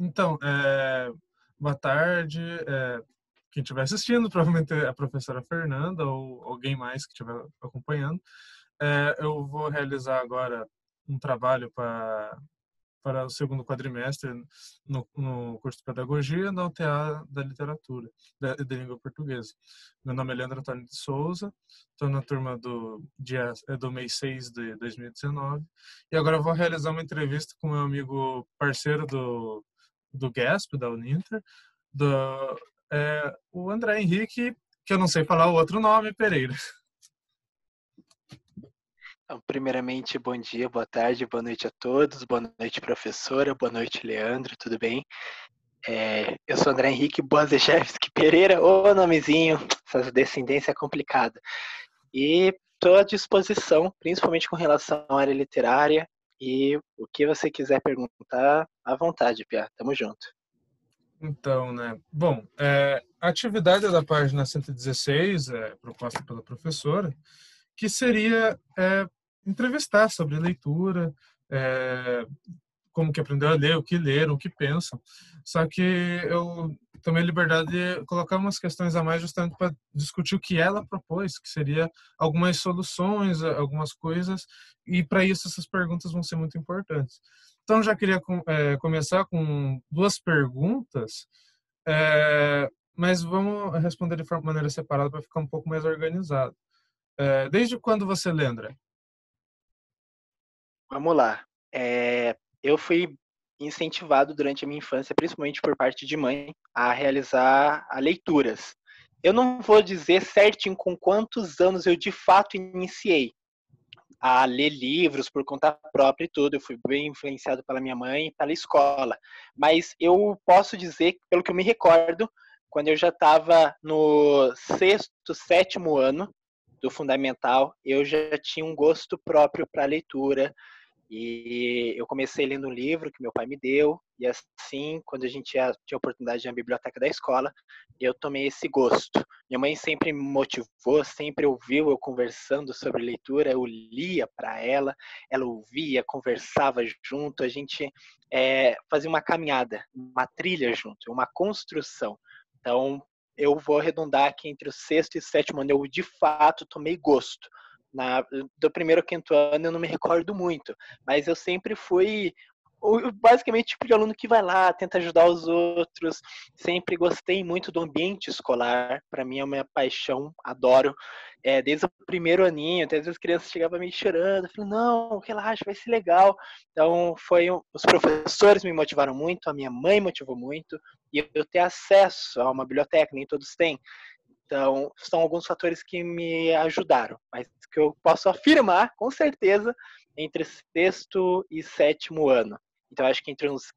Então, boa tarde. Quem estiver assistindo, provavelmente a professora Fernanda ou alguém mais que estiver acompanhando. Eu vou realizar agora um trabalho para o segundo quadrimestre no curso de Pedagogia na UTA da Literatura, da Língua Portuguesa. Meu nome é Leandro Antônio de Souza, estou na turma do mês 6 de 2019 e agora eu vou realizar uma entrevista com meu amigo parceiro do GASP, da Uninter, o André Henrique, que eu não sei falar o outro nome, Pereira. Então, primeiramente, bom dia, boa tarde, boa noite a todos, boa noite, professora, boa noite, Leandro, tudo bem? Eu sou André Henrique Boazejewski Pereira, o nomezinho, essa descendência é complicada. E estou à disposição, principalmente com relação à área literária, e o que você quiser perguntar, à vontade, Pia, tamo junto. Então, né? Bom, a atividade da página 116 é proposta pela professora, que seria entrevistar sobre leitura, como que aprendeu a ler, o que leram, o que pensam. Só que eu tomei a liberdade de colocar umas questões a mais justamente para discutir o que ela propôs, que seria algumas soluções, algumas coisas, e para isso essas perguntas vão ser muito importantes. Então, já queria começar com duas perguntas, mas vamos responder de maneira separada para ficar um pouco mais organizado. Desde quando você lembra? Vamos lá. Eu fui incentivado durante a minha infância, principalmente por parte de mãe, a realizar leituras. Eu não vou dizer certinho com quantos anos eu de fato iniciei a ler livros por conta própria e tudo. Eu fui bem influenciado pela minha mãe e pela escola. Mas eu posso dizer, pelo que eu me recordo, quando eu já estava no sexto, sétimo ano do fundamental, eu já tinha um gosto próprio para leitura. E eu comecei lendo um livro que meu pai me deu, e assim, quando a gente tinha a oportunidade de ir na biblioteca da escola, eu tomei esse gosto. Minha mãe sempre me motivou, sempre ouviu eu conversando sobre leitura, eu lia para ela ouvia, conversava junto, a gente fazia uma caminhada, uma trilha junto, uma construção. Então, eu vou arredondar aqui entre o sexto e sétimo ano, eu de fato tomei gosto. Do primeiro ao quinto ano eu não me recordo muito, mas eu sempre fui basicamente tipo de aluno que vai lá, tenta ajudar os outros, sempre gostei muito do ambiente escolar, para mim é uma paixão, adoro, desde o primeiro aninho, até às vezes as crianças chegavam me chorando, eu falei, não, relaxa, vai ser legal, então os professores me motivaram muito, a minha mãe motivou muito, e eu ter acesso a uma biblioteca, nem todos têm. Então, são alguns fatores que me ajudaram, mas que eu posso afirmar, com certeza, entre sexto e sétimo ano. Então, acho que entre uns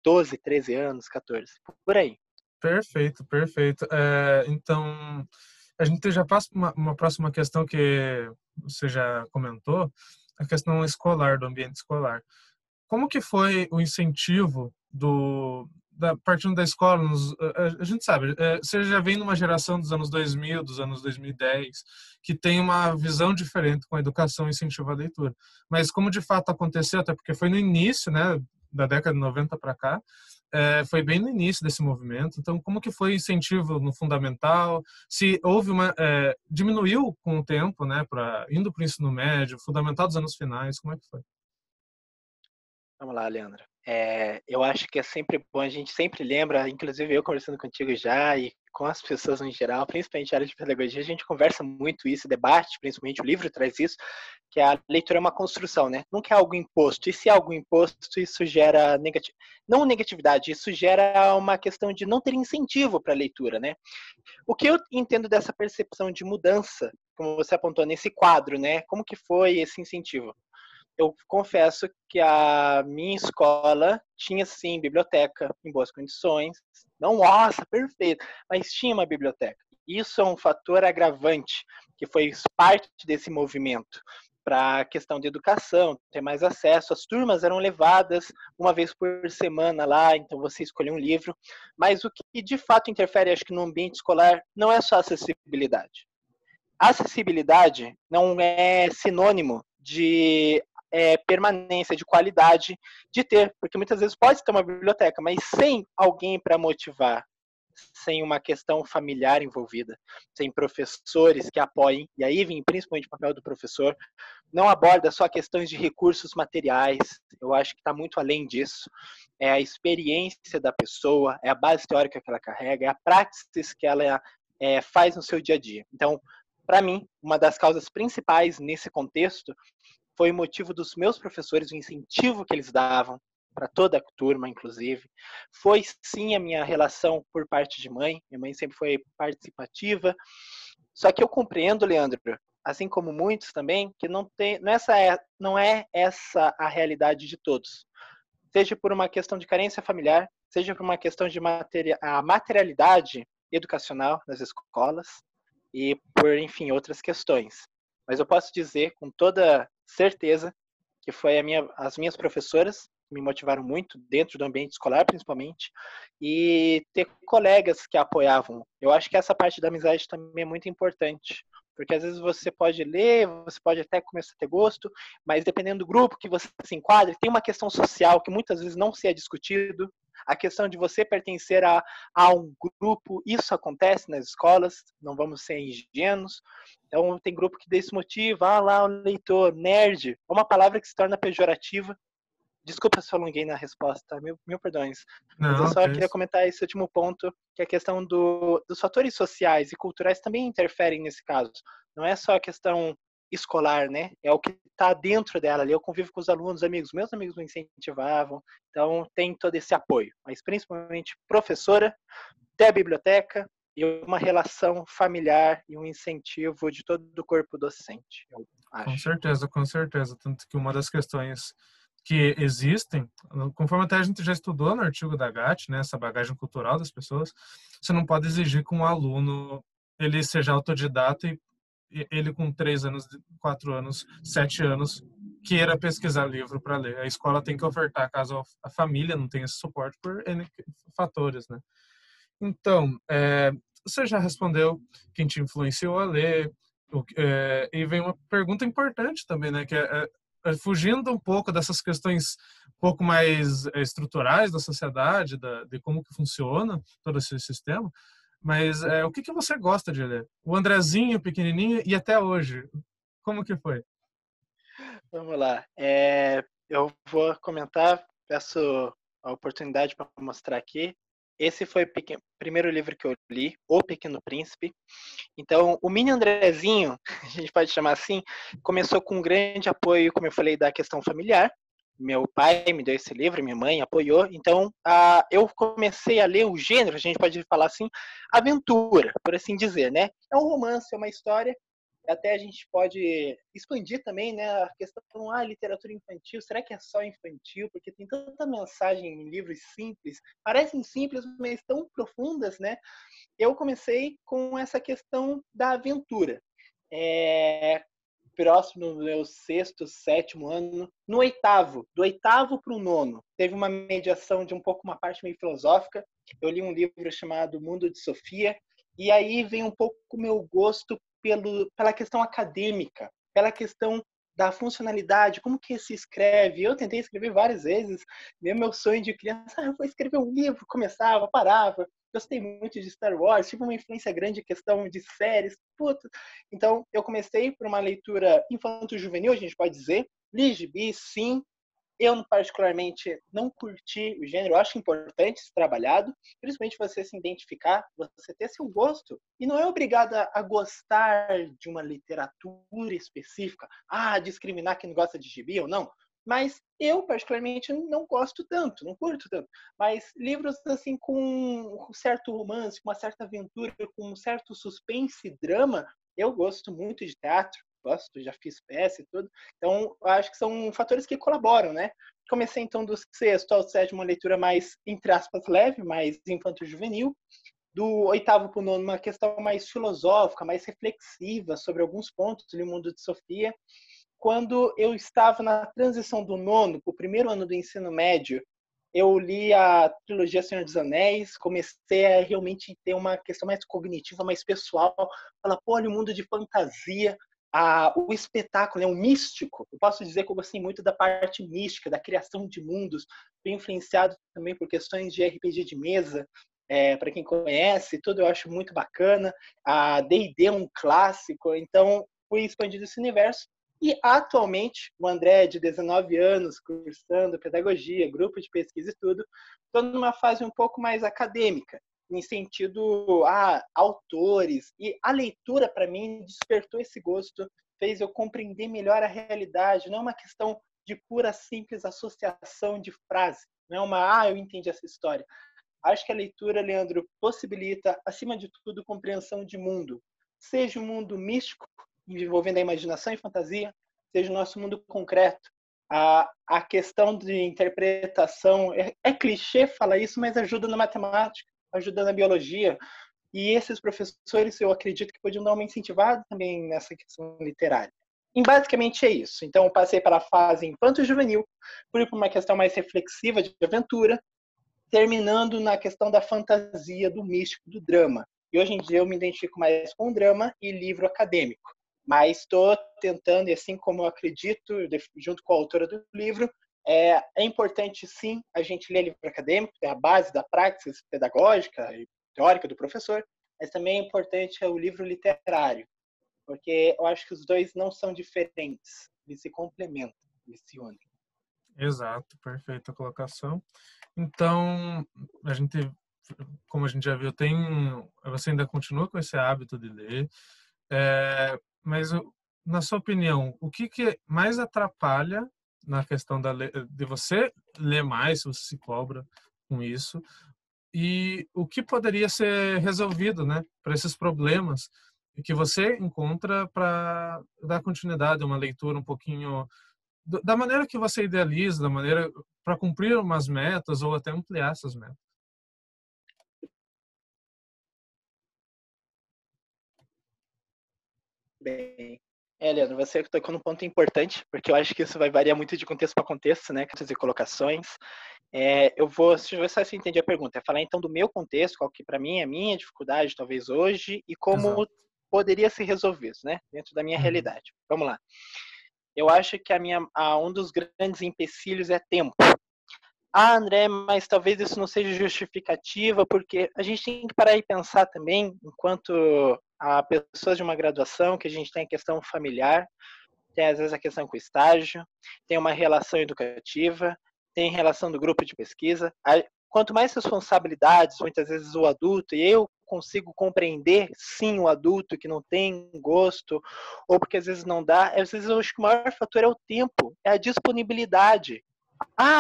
12, 13 anos, 14, por aí. Perfeito, perfeito. Então, a gente já passa para uma próxima questão que você já comentou, a questão escolar, do ambiente escolar. Como que foi o incentivo partindo da escola? A gente sabe, você já vem numa geração dos anos 2000, dos anos 2010, que tem uma visão diferente com a educação e incentivo à leitura. Mas como de fato aconteceu, até porque foi no início, né, da década de 90 para cá, foi bem no início desse movimento. Então, como que foi o incentivo no fundamental? Se houve diminuiu com o tempo, né, indo para o ensino médio, fundamental dos anos finais, como é que foi? Vamos lá, Leandro. Eu acho que é sempre bom, a gente sempre lembra, inclusive eu conversando contigo já e com as pessoas em geral, principalmente a área de pedagogia, a gente conversa muito isso, debate, principalmente o livro traz isso, que a leitura é uma construção, né? Nunca é algo imposto. E se é algo imposto, isso gera não negatividade, isso gera uma questão de não ter incentivo para a leitura, né? O que eu entendo dessa percepção de mudança, como você apontou nesse quadro, né? Como que foi esse incentivo? Eu confesso que a minha escola tinha, sim, biblioteca em boas condições. Não, nossa, perfeito, mas tinha uma biblioteca. Isso é um fator agravante, que foi parte desse movimento para a questão de educação, ter mais acesso. As turmas eram levadas uma vez por semana lá, então você escolhia um livro. Mas o que de fato interfere, acho que no ambiente escolar, não é só acessibilidade. Acessibilidade não é sinônimo de permanência, de qualidade de ter, porque muitas vezes pode ter uma biblioteca, mas sem alguém para motivar, sem uma questão familiar envolvida, sem professores que apoiem, e aí vem principalmente o papel do professor, não aborda só questões de recursos materiais, eu acho que está muito além disso, é a experiência da pessoa, é a base teórica que ela carrega, é a praxis que ela faz no seu dia a dia. Então, para mim, uma das causas principais nesse contexto foi o motivo dos meus professores, o incentivo que eles davam para toda a turma, inclusive. Foi sim a minha relação por parte de mãe. Minha mãe sempre foi participativa. Só que eu compreendo, Leandro, assim como muitos também, que não é essa a realidade de todos. Seja por uma questão de carência familiar, seja por uma questão de materialidade educacional nas escolas e por, enfim, outras questões. Mas eu posso dizer com toda certeza que foi as minhas professoras que me motivaram muito dentro do ambiente escolar, principalmente, e ter colegas que apoiavam. Eu acho que essa parte da amizade também é muito importante, porque às vezes você pode ler, você pode até começar a ter gosto, mas dependendo do grupo que você se enquadre, tem uma questão social que muitas vezes não se é discutido, a questão de você pertencer a um grupo, isso acontece nas escolas, não vamos ser ingênuos. Então, tem grupo que desmotiva, lá o leitor, nerd, é uma palavra que se torna pejorativa. Desculpa se eu alonguei na resposta, mil perdões. Mas eu Não, só que é queria isso. comentar esse último ponto, que é a questão dos fatores sociais e culturais também interferem nesse caso. Não é só a questão escolar, né? É o que está dentro dela ali. Eu convivo com os alunos, amigos. Meus amigos me incentivavam. Então, tem todo esse apoio. Mas, principalmente, professora, até a biblioteca e uma relação familiar e um incentivo de todo o corpo docente, eu Com acho. certeza, com certeza. Tanto que uma das questões que existem, conforme até a gente já estudou no artigo da GAT, né, essa bagagem cultural das pessoas, você não pode exigir que um aluno ele seja autodidata e ele com 3 anos, 4 anos, 7 anos, queira pesquisar livro para ler. A escola tem que ofertar, caso a família não tenha esse suporte por N fatores, né? Então, você já respondeu quem te influenciou a ler, e vem uma pergunta importante também, né? Que fugindo um pouco dessas questões um pouco mais estruturais da sociedade, de como que funciona todo esse sistema, mas o que que você gosta de ler? O Andrezinho, pequenininho e até hoje, como que foi? Vamos lá. Eu vou comentar, peço a oportunidade para mostrar aqui. Esse foi o primeiro livro que eu li, O Pequeno Príncipe. Então, o mini Andrezinho, a gente pode chamar assim, começou com um grande apoio, como eu falei, da questão familiar. Meu pai me deu esse livro, minha mãe apoiou. Então, eu comecei a ler o gênero, a gente pode falar assim, aventura, por assim dizer, né? É um romance, é uma história. Até a gente pode expandir também, né, a questão, literatura infantil, será que é só infantil? Porque tem tanta mensagem em livros simples, parecem simples, mas tão profundas, né? Eu comecei com essa questão da aventura. Próximo do meu sexto, sétimo ano, no oitavo, do oitavo para o nono, teve uma mediação de um pouco uma parte meio filosófica. Eu li um livro chamado Mundo de Sofia, e aí vem um pouco o meu gosto pela questão acadêmica, pela questão da funcionalidade, como que se escreve. Eu tentei escrever várias vezes, meu sonho de criança, eu vou escrever um livro, começava, parava. Gostei muito de Star Wars, tive uma influência grande em questão de séries, puta. Então, eu comecei por uma leitura infanto-juvenil, a gente pode dizer, li gibi, sim. Eu, particularmente, não curti o gênero. Eu acho importante ser trabalhado, principalmente você se identificar, você ter seu gosto. E não é obrigado a gostar de uma literatura específica. Discriminar quem não gosta de gibi ou não. Mas eu, particularmente, não gosto tanto, não curto tanto. Mas livros, assim, com um certo romance, com uma certa aventura, com um certo suspense e drama, eu gosto muito de teatro. Gosto, já fiz peça e tudo. Então, eu acho que são fatores que colaboram, né? Comecei, então, do sexto ao sétimo, uma leitura mais, entre aspas, leve, mais infanto-juvenil. Do oitavo para o nono, uma questão mais filosófica, mais reflexiva sobre alguns pontos do mundo de Sofia. Quando eu estava na transição do nono para o primeiro ano do ensino médio, eu li a trilogia Senhor dos Anéis, comecei a realmente ter uma questão mais cognitiva, mais pessoal. Falar, pô, olha o mundo de fantasia, o espetáculo, né, o místico. Eu posso dizer que eu gostei muito da parte mística, da criação de mundos, fui influenciado também por questões de RPG de mesa, para quem conhece, tudo eu acho muito bacana. A D&D é um clássico, então fui expandindo esse universo. E atualmente, o André, de 19 anos, cursando pedagogia, grupo de pesquisa e tudo, estou numa fase um pouco mais acadêmica, em sentido a autores. E a leitura, para mim, despertou esse gosto, fez eu compreender melhor a realidade. Não é uma questão de pura, simples associação de frase. Não é uma, eu entendi essa história. Acho que a leitura, Leandro, possibilita, acima de tudo, compreensão de mundo. Seja um mundo místico, envolvendo a imaginação e fantasia, seja o nosso mundo concreto. A questão de interpretação, é clichê falar isso, mas ajuda na matemática, ajuda na biologia. E esses professores, eu acredito que podiam dar uma incentivada também nessa questão literária. E basicamente é isso. Então, eu passei para a fase infanto-juvenil, fui para uma questão mais reflexiva de aventura, terminando na questão da fantasia, do místico, do drama. E hoje em dia eu me identifico mais com drama e livro acadêmico. Mas estou tentando, e assim como eu acredito, junto com a autora do livro, é importante sim a gente ler livro acadêmico, é a base da praxis pedagógica e teórica do professor, mas também é importante o livro literário, porque eu acho que os dois não são diferentes, eles se complementam, eles se unem. Exato, perfeita colocação. Então, a gente, como a gente já viu, você ainda continua com esse hábito de ler, mas na sua opinião, o que mais atrapalha na questão de você ler mais, se você se cobra com isso, e o que poderia ser resolvido, né, para esses problemas que você encontra para dar continuidade a uma leitura um pouquinho da maneira que você idealiza, da maneira para cumprir umas metas ou até ampliar essas metas. Bem, Leandro, você tocou num ponto importante, porque eu acho que isso vai variar muito de contexto para contexto, né? E colocações. Deixa eu ver se você entende a pergunta. É falar então do meu contexto, qual que para mim é a minha dificuldade, talvez hoje, e como Exato. poderia ser resolvido, né? Dentro da minha Uhum. realidade. Vamos lá. Eu acho que um dos grandes empecilhos é tempo. André, mas talvez isso não seja justificativa, porque a gente tem que parar e pensar também, enquanto a pessoas de uma graduação, que a gente tem a questão familiar, tem às vezes a questão com o estágio, tem uma relação educativa, tem relação do grupo de pesquisa. Quanto mais responsabilidades, muitas vezes o adulto, e eu consigo compreender, sim, o adulto que não tem gosto, ou porque às vezes não dá, às vezes eu acho que o maior fator é o tempo, é a disponibilidade.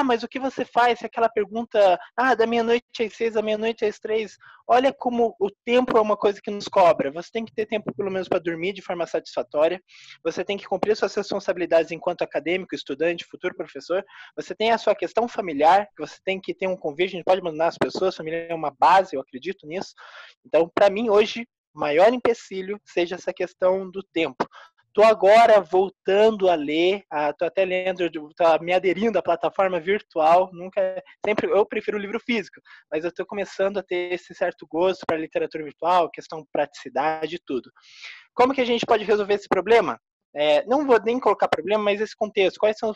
Mas o que você faz? Se aquela pergunta, da meia-noite às 6, da meia-noite às 3. Olha como o tempo é uma coisa que nos cobra. Você tem que ter tempo, pelo menos, para dormir de forma satisfatória. Você tem que cumprir suas responsabilidades enquanto acadêmico, estudante, futuro professor. Você tem a sua questão familiar, que você tem que ter um convívio, a gente pode abandonar as pessoas, a família é uma base, eu acredito nisso. Então, para mim, hoje, o maior empecilho seja essa questão do tempo. Estou agora voltando a ler, estou até lendo, estou me aderindo à plataforma virtual. Sempre eu prefiro o livro físico, mas eu estou começando a ter esse certo gosto para a literatura virtual, questão de praticidade e tudo. Como que a gente pode resolver esse problema? Não vou nem colocar problema, mas esse contexto, quais são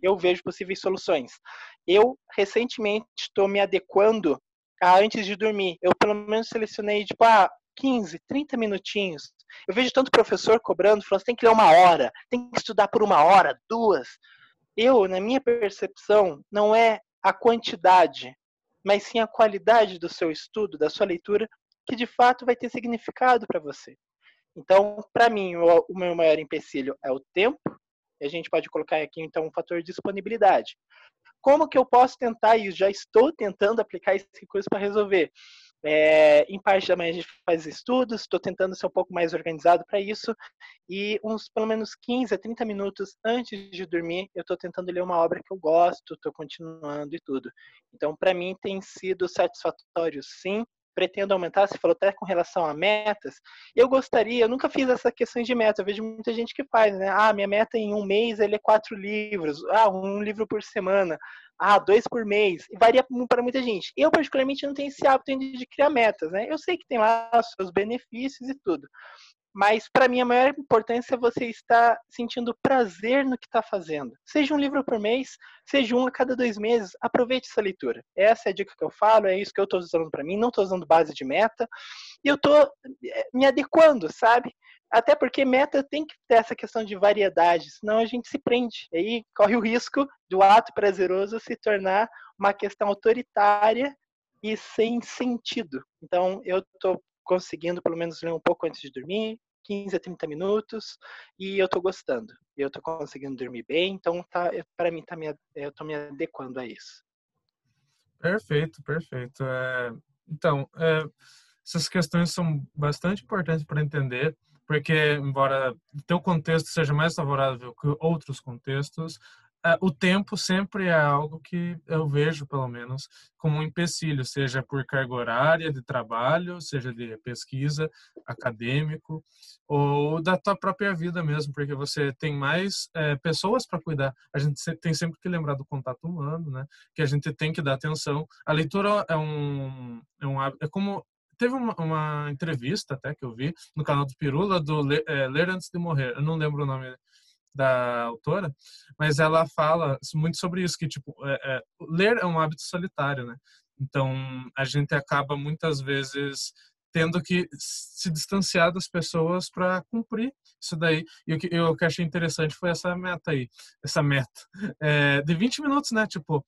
eu vejo possíveis soluções? Eu recentemente estou me adequando antes de dormir. Eu pelo menos selecionei 15, 30 minutinhos. Eu vejo tanto professor cobrando, falando, você tem que ler 1 hora, tem que estudar por 1 hora, 2. Na minha percepção, não é a quantidade, mas sim a qualidade do seu estudo, da sua leitura, que de fato vai ter significado para você. Então, para mim, o meu maior empecilho é o tempo, e a gente pode colocar aqui, então, um fator de disponibilidade. Como que eu posso tentar, e já estou tentando aplicar esse recurso para resolver? Em parte da manhã a gente faz estudos, estou tentando ser um pouco mais organizado para isso, e pelo menos 15 a 30 minutos antes de dormir, eu estou tentando ler uma obra que eu gosto, estou continuando e tudo. Então, para mim, tem sido satisfatório, sim. Pretendo aumentar, você falou até com relação a metas. Eu nunca fiz essa questão de meta, eu vejo muita gente que faz, né? Minha meta em um mês ele é 4 livros, 1 livro por semana. 2 por mês. E varia para muita gente. Eu, particularmente, não tenho esse hábito ainda de criar metas, né? Eu sei que tem lá os seus benefícios e tudo. Mas, para mim, a maior importância é você estar sentindo prazer no que está fazendo. Seja um livro por mês, seja um a cada 2 meses, aproveite essa leitura. Essa é a dica que eu falo, é isso que eu estou usando para mim, não estou usando base de meta, e eu estou me adequando, sabe? Até porque meta tem que ter essa questão de variedade, senão a gente se prende. E aí corre o risco do ato prazeroso se tornar uma questão autoritária e sem sentido. Então, eu estou conseguindo pelo menos ler um pouco antes de dormir, 15 a 30 minutos, e eu estou gostando. Eu estou conseguindo dormir bem, então para mim eu estou me adequando a isso. Perfeito, perfeito. Então, essas questões são bastante importantes para entender, porque embora o teu contexto seja mais favorável que outros contextos, o tempo sempre é algo que eu vejo, pelo menos, como um empecilho, seja por carga horária de trabalho, seja de pesquisa, acadêmico, ou da tua própria vida mesmo, porque você tem mais pessoas para cuidar. A gente tem sempre que lembrar do contato humano, né? Que a gente tem que dar atenção. A leitura é como teve uma entrevista até que eu vi no canal do Pirula do Ler Antes de Morrer. Eu não lembro o nome da autora, mas ela fala muito sobre isso, que tipo ler é um hábito solitário, né? Então a gente acaba muitas vezes tendo que se distanciar das pessoas para cumprir isso daí. E o que achei interessante foi essa meta aí, essa meta de 20 minutos, né? Tipo,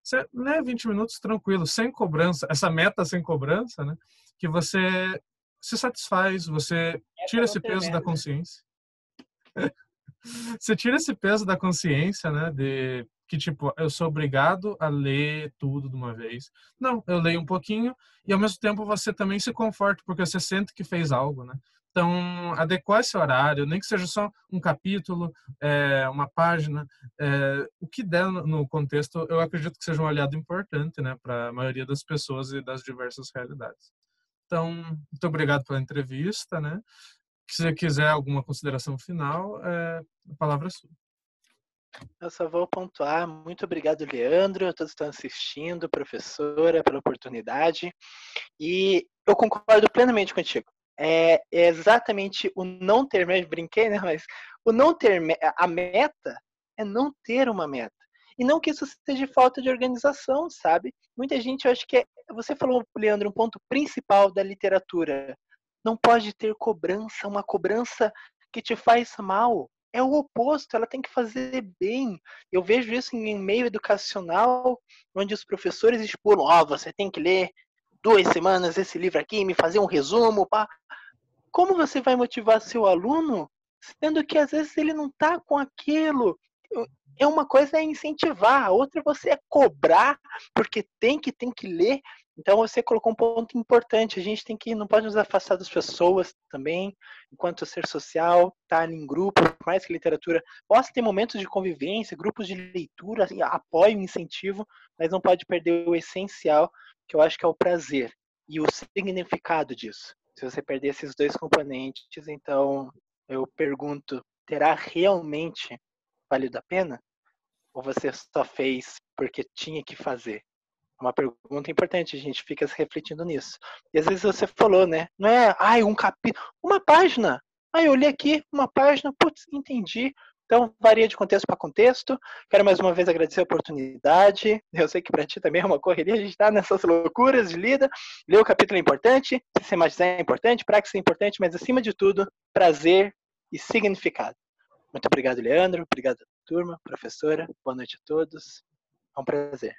você lê 20 minutos tranquilo, sem cobrança, essa meta sem cobrança, né? Que você se satisfaz, você Essa tira não esse tem peso da meta. consciência. Você tira esse peso da consciência, né? De que, tipo, eu sou obrigado a ler tudo de uma vez. Não, eu leio um pouquinho e, ao mesmo tempo, você também se conforta, porque você sente que fez algo, né? Então, adequar esse horário, nem que seja só um capítulo, uma página, o que der no contexto, eu acredito que seja um aliado importante, né? Para a maioria das pessoas e das diversas realidades. Então, muito obrigado pela entrevista, né? Se você quiser alguma consideração final, a palavra é sua. Eu só vou pontuar. Muito obrigado, Leandro, a todos que estão assistindo, professora, pela oportunidade. E eu concordo plenamente contigo. É exatamente o não ter, eu brinquei, né? Mas o não ter a meta é não ter uma meta. E não que isso seja falta de organização, sabe? Muita gente, eu acho que você falou, Leandro, um ponto principal da literatura. Não pode ter cobrança, uma cobrança que te faz mal. É o oposto, ela tem que fazer bem. Eu vejo isso em meio educacional, onde os professores expulam, você tem que ler 2 semanas esse livro aqui, me fazer um resumo, pá. Como você vai motivar seu aluno, sendo que às vezes ele não está com aquilo? É uma coisa é incentivar, a outra você é cobrar, porque tem que ler. Então você colocou um ponto importante, a gente não pode nos afastar das pessoas também, enquanto ser social, estar tá em grupo, por mais que literatura possa ter momentos de convivência, grupos de leitura, assim, apoio, incentivo, mas não pode perder o essencial, que eu acho que é o prazer e o significado disso. Se você perder esses dois componentes, então eu pergunto, terá realmente valido a pena? Ou você só fez porque tinha que fazer? Uma pergunta importante, a gente fica se refletindo nisso. E às vezes você falou, né? Não é, um capítulo, uma página. Eu li aqui uma página, putz, entendi. Então, varia de contexto para contexto. Quero mais uma vez agradecer a oportunidade. Eu sei que para ti também é uma correria, a gente está nessas loucuras de lida. Ler o capítulo é importante, sistematizar é importante, praxis é importante, mas acima de tudo, prazer e significado. Muito obrigado, Leandro. Obrigado, turma, professora. Boa noite a todos. É um prazer.